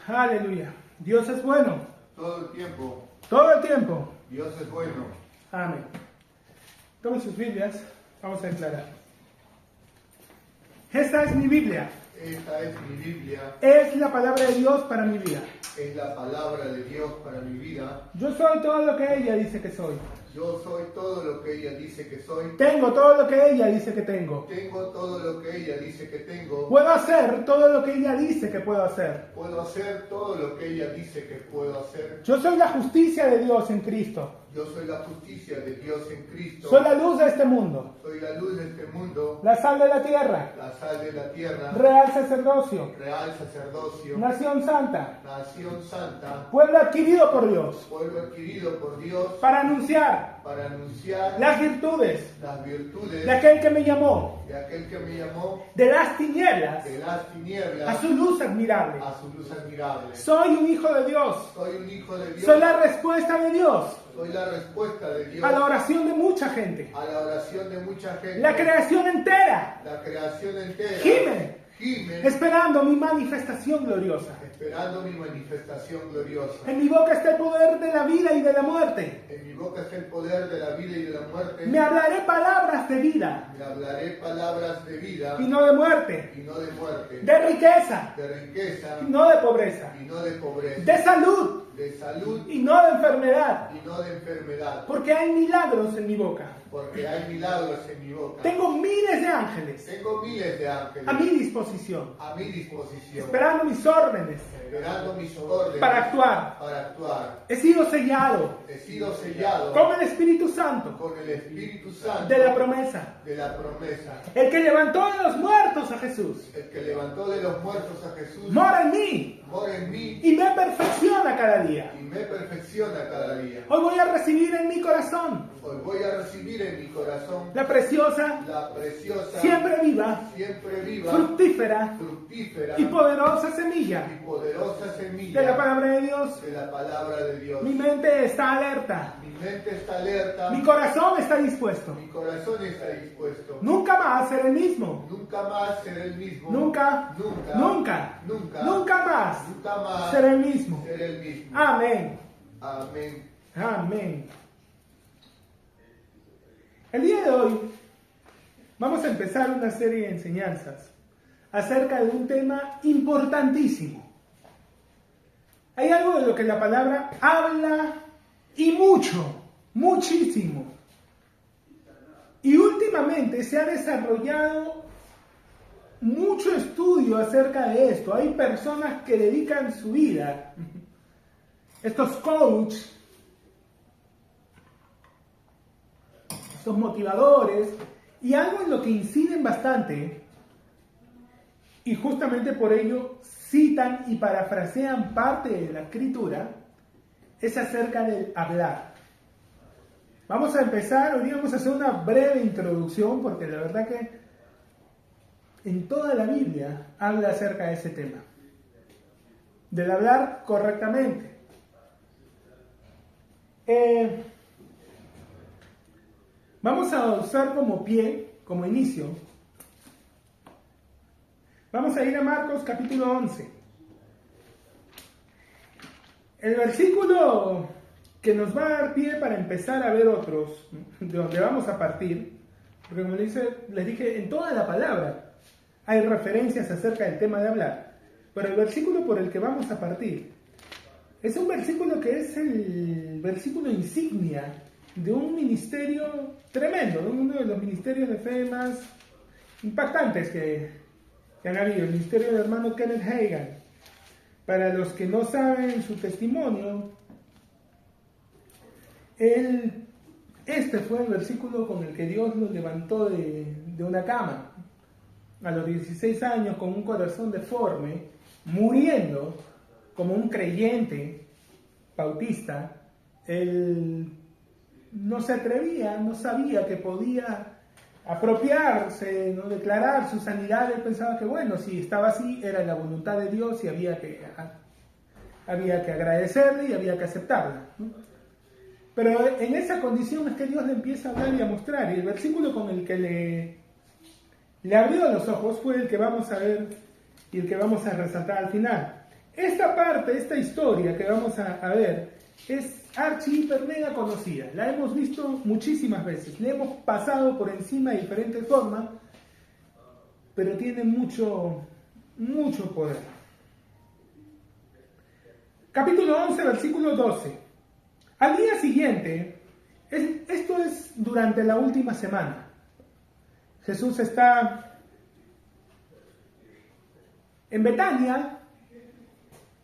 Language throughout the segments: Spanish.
Aleluya. Dios es bueno. Todo el tiempo. Todo el tiempo. Dios es bueno. Amén. Tomen sus Biblias. Vamos a declarar. Esta es mi Biblia. Esta es mi Biblia. Es la palabra de Dios para mi vida. Es la palabra de Dios para mi vida. Yo soy todo lo que ella dice que soy. Yo soy todo lo que ella dice que soy. Tengo todo lo que ella dice que tengo. Tengo todo lo que ella dice que tengo. Puedo hacer todo lo que ella dice que puedo hacer. Puedo hacer todo lo que ella dice que puedo hacer. Yo soy la justicia de Dios en Cristo. Yo soy la justicia de Dios en Cristo. Soy la luz de este mundo. Soy la luz de este mundo. La sal de la tierra. La sal de la tierra. Real sacerdocio. Real sacerdocio. Nación santa. Nación santa. Pueblo adquirido por Dios. Pueblo adquirido por Dios. Para anunciar Para anunciar las virtudes las virtudes de aquel que me llamó de aquel que me llamó de las tinieblas de las tinieblas a su luz admirable. a su luz admirable. Soy un hijo de Dios. Soy un hijo de Dios. Soy la respuesta de Dios Soy la respuesta de Dios a la oración de mucha gente. a la oración de mucha gente. La creación entera La creación entera gime gime esperando mi manifestación gloriosa. esperando mi manifestación gloriosa. En mi boca está el poder de la vida y de la muerte. En mi boca está el poder de la vida y de la muerte. Me hablaré palabras de vida Me hablaré palabras de vida y no de muerte, y no de muerte, de riqueza de riqueza y no de pobreza, y no de pobreza, de salud de salud y no de enfermedad, y no de enfermedad, porque hay milagros en mi boca. porque hay milagros en mi boca. Tengo miles de ángeles Tengo miles de ángeles a mi disposición, a mi disposición, esperando mis órdenes esperando mis órdenes para actuar. para actuar. He sido sellado He sido sellado con el Espíritu Santo con el Espíritu Santo de la promesa. de la promesa. El que levantó de los muertos a Jesús El que levantó de los muertos a Jesús mora en mí mora en mí y me perfecciona cada día. y me perfecciona cada día. Hoy voy a recibir en mi corazón Hoy voy a recibir en mi corazón la preciosa, la preciosa, siempre viva, siempre viva, fructífera fructífera y poderosa semilla y poderosa semilla de la palabra de Dios. de la palabra de Dios. Mi mente está alerta, Mi mente está alerta, mi corazón está dispuesto. mi corazón está dispuesto. Nunca más seré el mismo. Nunca más seré el mismo. Nunca, Nunca. nunca, Nunca. nunca más Nunca más seré el mismo. seré el mismo. Amén. Amén. Amén. El día de hoy vamos a empezar una serie de enseñanzas acerca de un tema importantísimo. Hay algo de lo que la palabra habla y mucho, muchísimo. Y últimamente se ha desarrollado mucho estudio acerca de esto. Hay personas que dedican su vida, estos coaches, estos motivadores, y algo en lo que inciden bastante, y justamente por ello citan y parafrasean parte de la escritura, es acerca del hablar. Vamos a empezar, hoy día vamos a hacer una breve introducción, porque la verdad que en toda la Biblia habla acerca de ese tema, del hablar correctamente. Vamos a usar como pie, como inicio, vamos a ir a Marcos capítulo 11. El versículo que nos va a dar pie para empezar a ver otros, de donde vamos a partir, porque como les dije, en toda la palabra hay referencias acerca del tema de hablar, pero el versículo por el que vamos a partir es un versículo que es el versículo insignia de un ministerio tremendo, de uno de los ministerios de fe más impactantes que han habido, el ministerio del hermano Kenneth Hagin. Para los que no saben su testimonio, este fue el versículo con el que Dios lo levantó de una cama a los 16 años con un corazón deforme, muriendo como un creyente bautista. Él no se atrevía, no sabía que podía apropiarse, no declarar su sanidad. Él pensaba que bueno, si estaba así era la voluntad de Dios y había que agradecerle y había que aceptarla, ¿no? Pero en esa condición es que Dios le empieza a hablar y a mostrar, y el versículo con el que le abrió los ojos fue el que vamos a ver y el que vamos a resaltar al final. Esta parte, esta historia que vamos a ver, es archi hiper mega conocida. La hemos visto muchísimas veces, le hemos pasado por encima de diferentes formas, pero tiene mucho poder. Capítulo 11, versículo 12. Al día siguiente, esto es durante la última semana, Jesús está en Betania,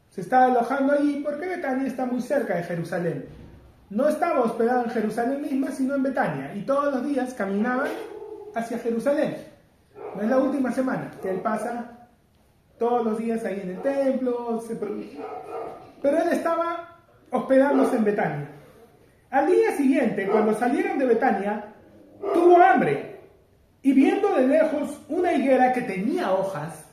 se está alojando allí porque Betania está muy cerca de Jerusalén. No estaba hospedado en Jerusalén misma, sino en Betania, y todos los días caminaban hacia Jerusalén. No es la última semana, que él pasa todos los días ahí en el templo, pero él estaba hospedándose en Betania. Al día siguiente, cuando salieron de Betania, tuvo hambre, y viendo de lejos una higuera que tenía hojas,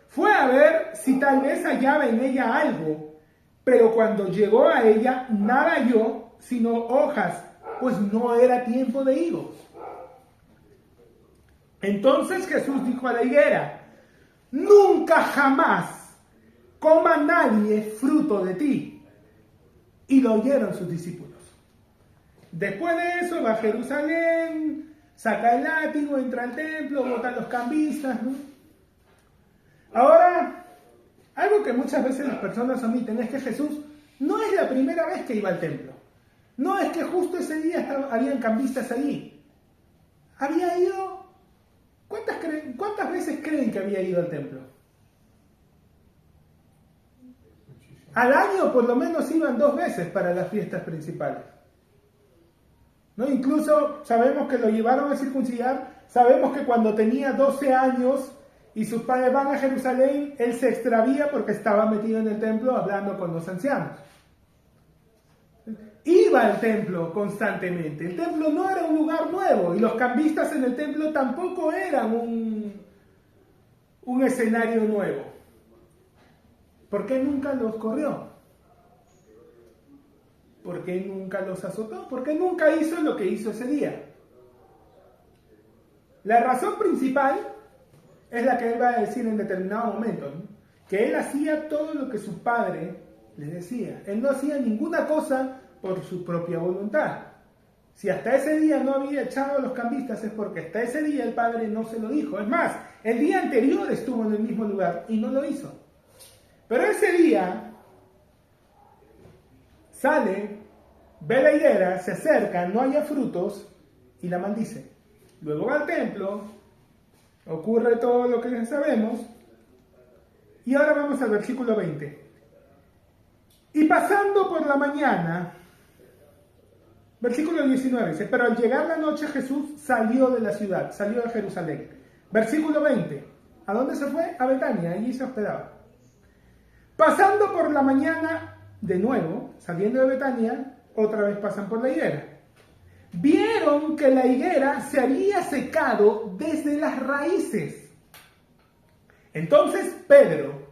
fue a ver si tal vez hallaba en ella algo, pero cuando llegó a ella nada halló sino hojas, pues no era tiempo de higos. Entonces Jesús dijo a la higuera: nunca jamás coma nadie fruto de ti. Y lo oyeron sus discípulos. Después de eso va a Jerusalén, saca el látigo, entra al templo, bota a los cambistas, ¿no? Ahora, algo que muchas veces las personas omiten es que Jesús no es la primera vez que iba al templo. No es que justo ese día habían cambistas allí. Había ido... ¿Cuántas veces creen que había ido al templo? Al año por lo menos iban 2 veces para las fiestas principales. ¿No? Incluso sabemos que lo llevaron a circuncidar. Sabemos que cuando tenía 12 años... y sus padres van a Jerusalén, él se extravía porque estaba metido en el templo hablando con los ancianos. Iba al templo constantemente. El templo no era un lugar nuevo y los cambistas en el templo tampoco eran un escenario nuevo. ¿Por qué nunca los corrió? ¿Por qué nunca los azotó? ¿Por qué nunca hizo lo que hizo ese día? La razón principal es la que él va a decir en determinado momento, ¿no? Que él hacía todo lo que su padre le decía. Él no hacía ninguna cosa por su propia voluntad. Si hasta ese día no había echado a los cambistas es porque hasta ese día el padre no se lo dijo. Es más, el día anterior estuvo en el mismo lugar y no lo hizo. Pero ese día sale, ve la higuera, se acerca, no haya frutos y la maldice. Luego va al templo. Ocurre todo lo que ya sabemos. Y ahora vamos al versículo 20. Y pasando por la mañana, versículo 19 dice: pero al llegar la noche Jesús salió de la ciudad, salió de Jerusalén. Versículo 20. ¿A dónde se fue? A Betania, allí se hospedaba. Pasando por la mañana, de nuevo, saliendo de Betania, otra vez pasan por la higuera. Vieron que la higuera se había secado desde las raíces. Entonces Pedro,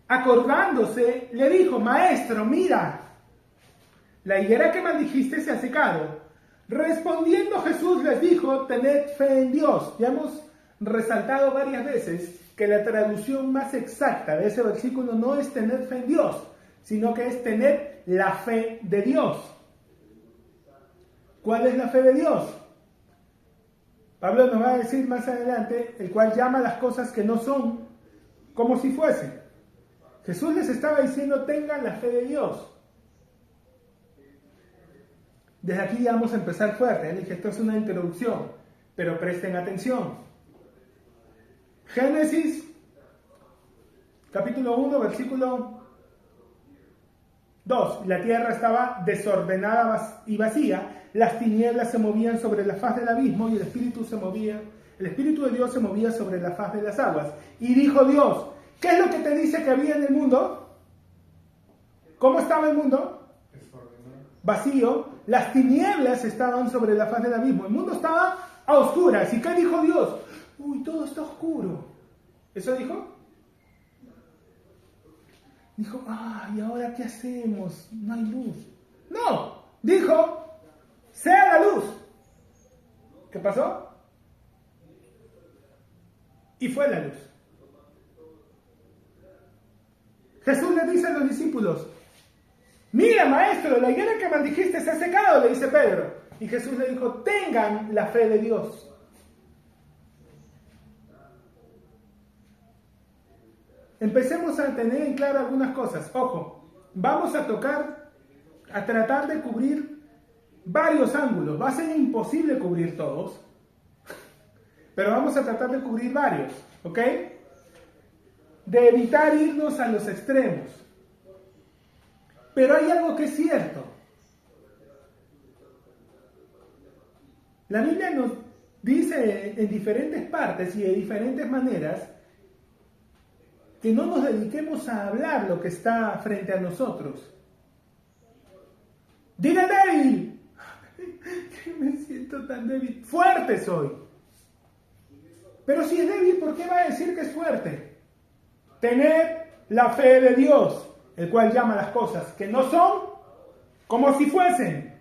acordándose, le dijo: Maestro, mira, la higuera que maldijiste se ha secado. Respondiendo Jesús les dijo: tened fe en Dios. Ya hemos resaltado varias veces que la traducción más exacta de ese versículo no es tener fe en Dios, sino que es tener la fe de Dios. ¿Cuál es la fe de Dios? Pablo nos va a decir más adelante, el cual llama las cosas que no son como si fuesen. Jesús les estaba diciendo: tengan la fe de Dios. Desde aquí ya vamos a empezar fuerte. Dije, esto es una introducción, pero presten atención. Génesis, capítulo 1, versículo 2. La tierra estaba desordenada y vacía. Las tinieblas se movían sobre la faz del abismo y el Espíritu de Dios se movía sobre la faz de las aguas. Y dijo Dios: ¿qué es lo que te dice que había en el mundo? ¿Cómo estaba el mundo? Vacío. Las tinieblas estaban sobre la faz del abismo. El mundo estaba a oscuras. ¿Y qué dijo Dios? Uy, todo está oscuro. ¿Eso dijo? Dijo: ¿y ahora qué hacemos? No hay luz. No, dijo: sea la luz. ¿Qué pasó? Y fue la luz. Jesús le dice a los discípulos, mira maestro, la higuera que maldijiste se ha secado, le dice Pedro. Y Jesús le dijo, tengan la fe de Dios. Empecemos a tener en claro algunas cosas. Ojo, vamos a tratar de cubrir varios ángulos. Va a ser imposible cubrir todos, pero vamos a tratar de cubrir varios, ¿ok? De evitar irnos a los extremos. Pero hay algo que es cierto. La Biblia nos dice en diferentes partes y de diferentes maneras que no nos dediquemos a hablar lo que está frente a nosotros. Diga débil. Que me siento tan débil. Fuerte soy. Pero si es débil, ¿por qué va a decir que es fuerte? Tened la fe de Dios, el cual llama las cosas que no son como si fuesen.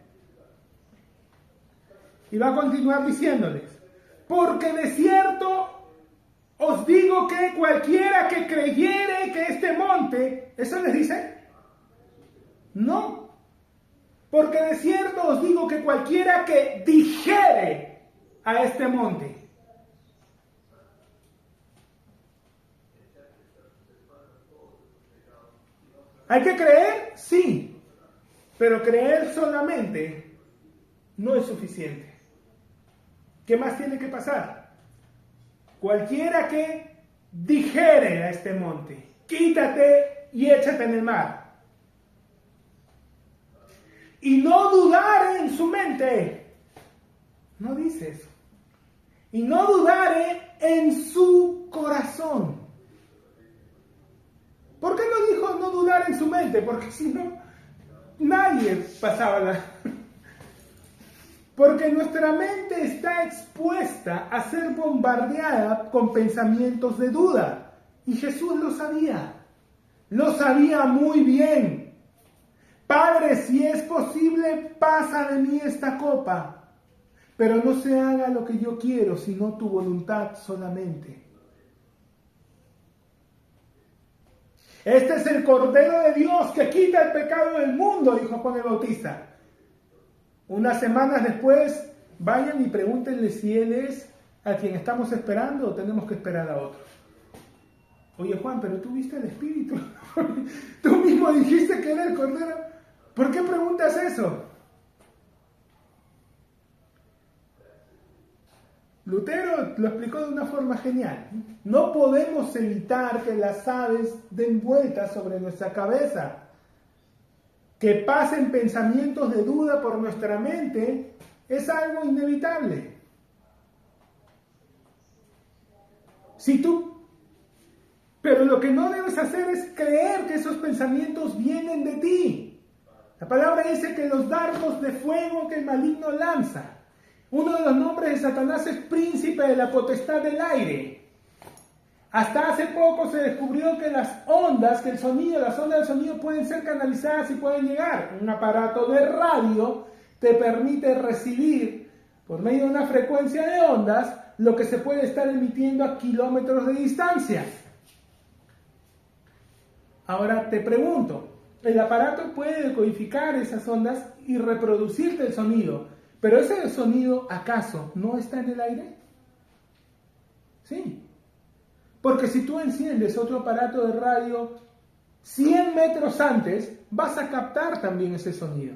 Y va a continuar diciéndoles, porque de cierto os digo que cualquiera que creyere que este monte, ¿eso les dice? No. Porque de cierto os digo que cualquiera que dijere a este monte. ¿Hay que creer? Sí. Pero creer solamente no es suficiente. ¿Qué más tiene que pasar? Cualquiera que dijere a este monte, quítate y échate en el mar. Y no dudare en su mente. No dice eso. Y no dudare en su corazón. ¿Por qué no dijo no dudar en su mente? Porque si no, nadie pasaba la... Porque nuestra mente está expuesta a ser bombardeada con pensamientos de duda. Y Jesús lo sabía. Lo sabía muy bien. Padre, si es posible, pasa de mí esta copa. Pero no se haga lo que yo quiero, sino tu voluntad solamente. Este es el Cordero de Dios que quita el pecado del mundo, dijo Juan el Bautista. Unas semanas después, vayan y pregúntenle si Él es a quien estamos esperando o tenemos que esperar a otro. Oye Juan, pero tú viste el Espíritu. Tú mismo dijiste que era el Cordero. ¿Por qué preguntas eso? Lutero lo explicó de una forma genial. No podemos evitar que las aves den vueltas sobre nuestra cabeza. Que pasen pensamientos de duda por nuestra mente es algo inevitable. Pero lo que no debes hacer es creer que esos pensamientos vienen de ti. La palabra dice que los dardos de fuego que el maligno lanza. Uno de los nombres de Satanás es príncipe de la potestad del aire. Hasta hace poco se descubrió que las ondas del sonido pueden ser canalizadas y pueden llegar. Un aparato de radio te permite recibir por medio de una frecuencia de ondas lo que se puede estar emitiendo a kilómetros de distancia. Ahora te pregunto, el aparato puede decodificar esas ondas y reproducirte el sonido, pero ese sonido ¿acaso no está en el aire? Sí. Porque si tú enciendes otro aparato de radio 100 metros antes, vas a captar también ese sonido.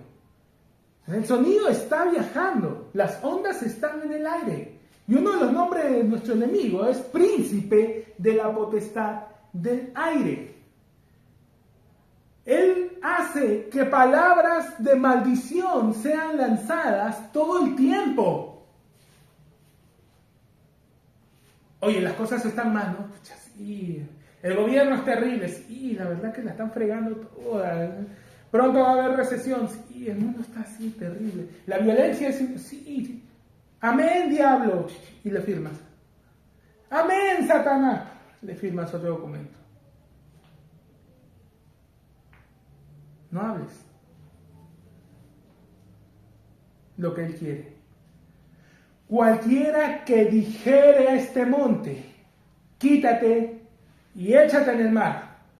El sonido está viajando, las ondas están en el aire. Y uno de los nombres de nuestro enemigo es príncipe de la potestad del aire. Él hace que palabras de maldición sean lanzadas todo el tiempo. Oye, las cosas están mal, ¿no? Pucha, sí. El gobierno es terrible, sí, la verdad que la están fregando toda. Pronto va a haber recesión, sí, el mundo está así, terrible. La violencia es, sí. Amén, diablo, y le firmas. Amén, Satanás, le firmas otro documento. No hables lo que Él quiere. Cualquiera que dijere a este monte, quítate y échate en el mar.